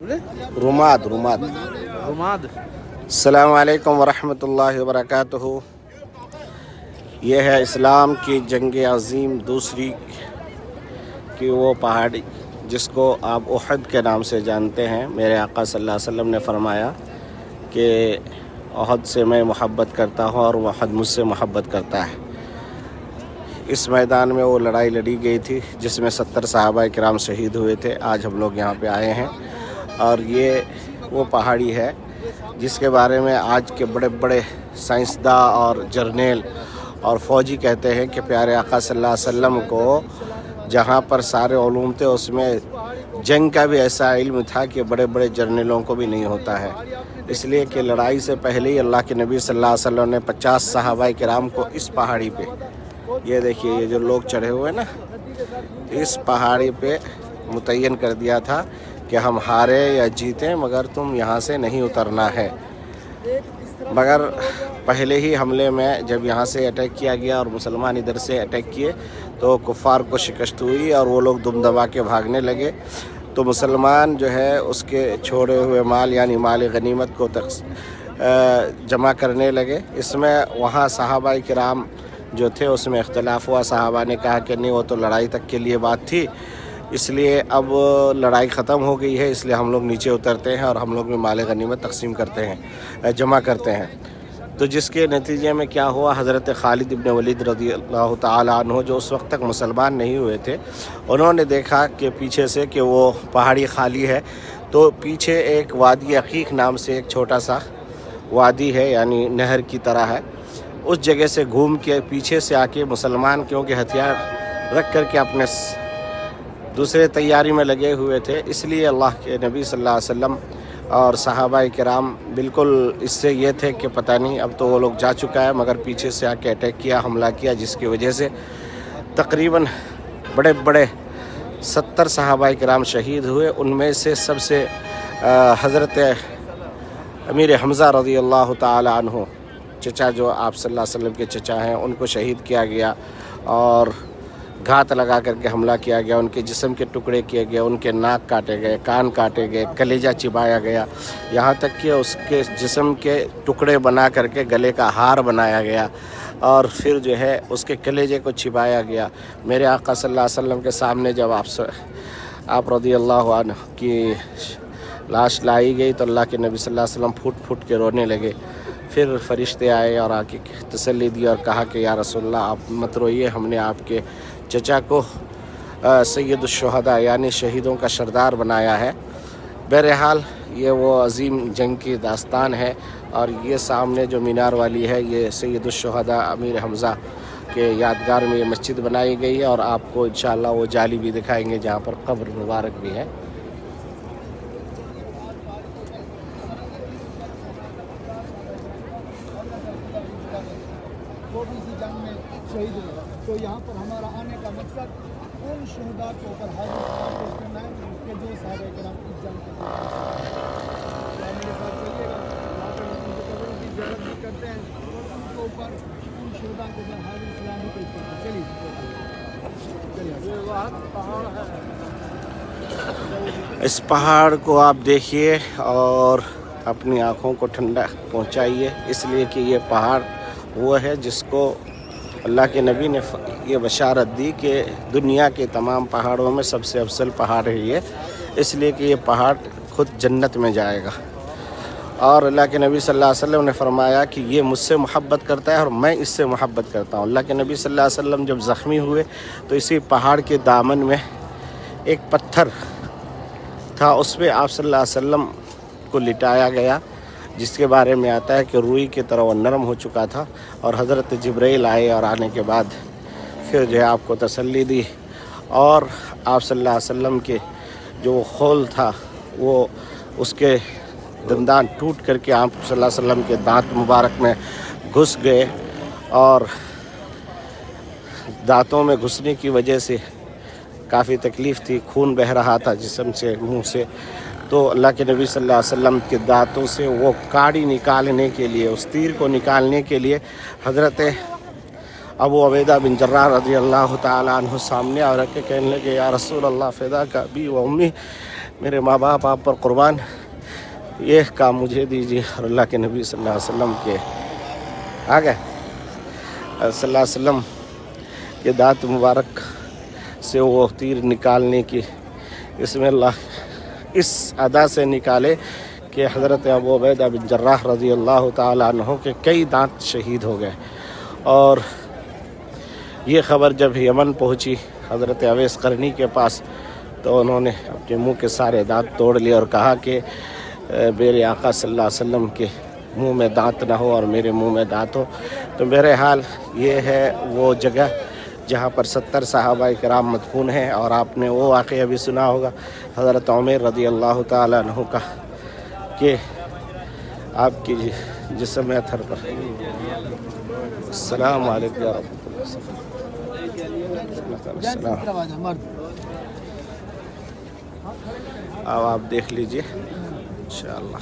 रुमाद रुमाद रुमाद। अस्सलाम वालेकुम वरहमतुल्लाहि वबरकातुहू। ये है इस्लाम की जंग अज़ीम दूसरी की वो पहाड़ी जिसको आप उहद के नाम से जानते हैं। मेरे आका सल्लल्लाहु अलैहि वसल्लम ने फरमाया कि उहद से मैं मोहब्बत करता हूँ और उहद मुझसे मोहब्बत करता है। इस मैदान में वो लड़ाई लड़ी गई थी जिसमें 70 सहाबा किराम शहीद हुए थे। आज हम लोग यहाँ पे आए हैं और ये वो पहाड़ी है जिसके बारे में आज के बड़े बड़े साइंसदां और जर्नल और फ़ौजी कहते हैं कि प्यारे आका सल्लल्लाहु अलैहि वसल्लम को जहाँ पर सारे उलूम थे उसमें जंग का भी ऐसा इल्म था कि बड़े बड़े जर्नलों को भी नहीं होता है। इसलिए कि लड़ाई से पहले ही अल्लाह के नबी सल्लल्लाहु अलैहि वसल्लम ने 50 सहाबा किराम को इस पहाड़ी पे, ये देखिए ये जो लोग चढ़े हुए हैं ना, इस पहाड़ी पे मुतय्यन कर दिया था कि हम हारे या जीतें मगर तुम यहाँ से नहीं उतरना है। मगर पहले ही हमले में जब यहाँ से अटैक किया गया और मुसलमान इधर से अटैक किए तो कुफ़ार को शिकस्त हुई और वो लोग दुम दबा के भागने लगे। तो मुसलमान जो है उसके छोड़े हुए माल यानी माल गनीमत को जमा करने लगे। इसमें वहाँ सहाबा किराम जो थे उसमें इख्तलाफ हुआ। सहाबा ने कहा कि नहीं वो तो लड़ाई तक के लिए बात थी, इसलिए अब लड़ाई ख़त्म हो गई है, इसलिए हम लोग नीचे उतरते हैं और हम लोग में माल गनीमत तकसीम करते हैं, जमा करते हैं। तो जिसके नतीजे में क्या हुआ, हज़रत खालिद इब्न वलीद रज़ियल्लाहु ताला अन्हु जो उस वक्त तक मुसलमान नहीं हुए थे, उन्होंने देखा कि पीछे से कि वो पहाड़ी खाली है। तो पीछे एक वादी अकीक नाम से एक छोटा सा वादी है यानी नहर की तरह है, उस जगह से घूम के पीछे से आके मुसलमान क्योंकि हथियार रख कर के अपने दूसरे तैयारी में लगे हुए थे, इसलिए अल्लाह के नबी सल्लल्लाहु अलैहि वसल्लम और सहाबा किराम बिल्कुल इससे ये थे कि पता नहीं अब तो वो लोग जा चुका है, मगर पीछे से आके अटैक किया, हमला किया, जिसकी वजह से तकरीबन बड़े बड़े 70 सहाबा किराम शहीद हुए। उनमें से सबसे हज़रत अमीर हमज़ा रज़ियल्लाहु ताला अन्हु, चचा जो आप सल्लल्लाहु अलैहि वसल्लम के चचा हैं, उनको शहीद किया गया और घात लगा करके हमला किया गया, उनके जिस्म के टुकड़े किए गए, उनके नाक काटे गए, कान काटे गए, कलेजा चिबाया गया, यहाँ तक कि उसके जिस्म के टुकड़े बना करके गले का हार बनाया गया और फिर जो है उसके कलेजे को छिपाया गया। मेरे आका सल्लल्लाहु अलैहि वसल्लम के सामने जब आप रज़ियल्लाहु अन्हु की लाश लाई गई तो अल्लाह के नबी सल्लल्लाहु अलैहि वसल्लम फूट फूट के रोने लगे। फिर फरिश्ते आए और आके तसल्ली दी और कहा कि या रसूलल्लाह आप मत रोइए, हमने आपके चचा को सैयदुश्शुहदा यानी शहीदों का सरदार बनाया है। बहरहाल ये वो अज़ीम जंग की दास्तान है और ये सामने जो मीनार वाली है ये सैयदुश्शुहदा अमीर हमज़ा के यादगार में ये मस्जिद बनाई गई है और आपको इंशाअल्लाह वो जाली भी दिखाएंगे जहाँ पर कब्र मुबारक भी है। जंग में शहीद हुए, तो यहाँ पर हमारा आने का मकसद उन शहीदा के ऊपर हाजिर करना है कि जो सहाबा किराम इस जंग के मेरे साथ चलिएगा, वहाँ पर उनकी कब्रों की ज़ियारत भी करते हैं और उनके ऊपर उन शहीदा के ऊपर हाजिर इस्लाम भी पेश करते हैं। चलिए इस पहाड़ को आप देखिए और अपनी आँखों को ठंडा पहुँचाइए, इसलिए कि ये पहाड़ वो है जिसको अल्लाह के नबी ने ये बशारत दी कि दुनिया के तमाम पहाड़ों में सबसे अफजल पहाड़ है ये, इसलिए कि ये पहाड़ खुद जन्नत में जाएगा। और अल्लाह के नबी सल्लल्लाहु अलैहि वसल्लम ने फरमाया कि ये मुझसे मोहब्बत करता है और मैं इससे मोहब्बत करता हूँ। अल्लाह के नबी सल्लल्लाहु अलैहि वसल्लम जब ज़ख्मी हुए तो इसी पहाड़ के दामन में एक पत्थर था, उस पर आप सल्लल्लाहु अलैहि वसल्लम को लिटाया गया, जिसके बारे में आता है कि रूई की तरह वो नरम हो चुका था और हज़रत जिब्राइल आए और आने के बाद फिर जो है आपको तसल्ली दी और आप सल्लल्लाहु अलैहि वसल्लम के जो खोल था वो उसके दंदान टूट करके आप सल्लल्लाहु अलैहि वसल्लम के दांत मुबारक में घुस गए और दांतों में घुसने की वजह से काफ़ी तकलीफ़ थी, खून बह रहा था जिस्म से, मुँह से। तो अल्लाह के नबी सल्लल्लाहु अलैहि वसल्लम के दांतों से वो काड़ी निकालने के लिए, उस तीर को निकालने के लिए हज़रत अबू उबैदा बिन जर्राह रज़ियल्लाहु ताला अन्हु सामने और के कहने लगे या रसूल अल्लाह फ़िदा का भी व उम्मी, میرے ماں باپ آپ پر قربان، یہ کام مجھے دیجیے اور اللہ کے نبی صلی اللہ علیہ وسلم کے آگے صلی اللہ علیہ وسلم کے دانت مبارک سے وہ تیر نکالنے کی، اس میں اللہ اس ادا سے نکالے کہ حضرت ابو عبیدہ بن جراح رضی اللہ تعالیٰ عنہ کے کئی دانت شہید ہو گئے۔ اور یہ خبر جب یمن پہنچی حضرت اویس قرنی کے پاس تو انہوں نے اپنے منہ کے سارے دانت توڑ لیے اور کہا کہ میرے آقا صلی اللہ علیہ وسلم کے منہ میں دانت نہ ہو اور میرے منہ میں دانت ہو۔ تو بہرحال یہ ہے وہ جگہ جہاں پر 70 صحابہ کرام مدفون ہیں، اور آپ نے وہ واقعہ بھی سنا ہوگا حضرت عمر رضی اللہ تعالیٰ عنہ کا کہ آپ کی جسم اتھر پر۔ السلام علیکم ورحمۃ اللہ۔ اب آپ دیکھ لیجئے انشاءاللہ۔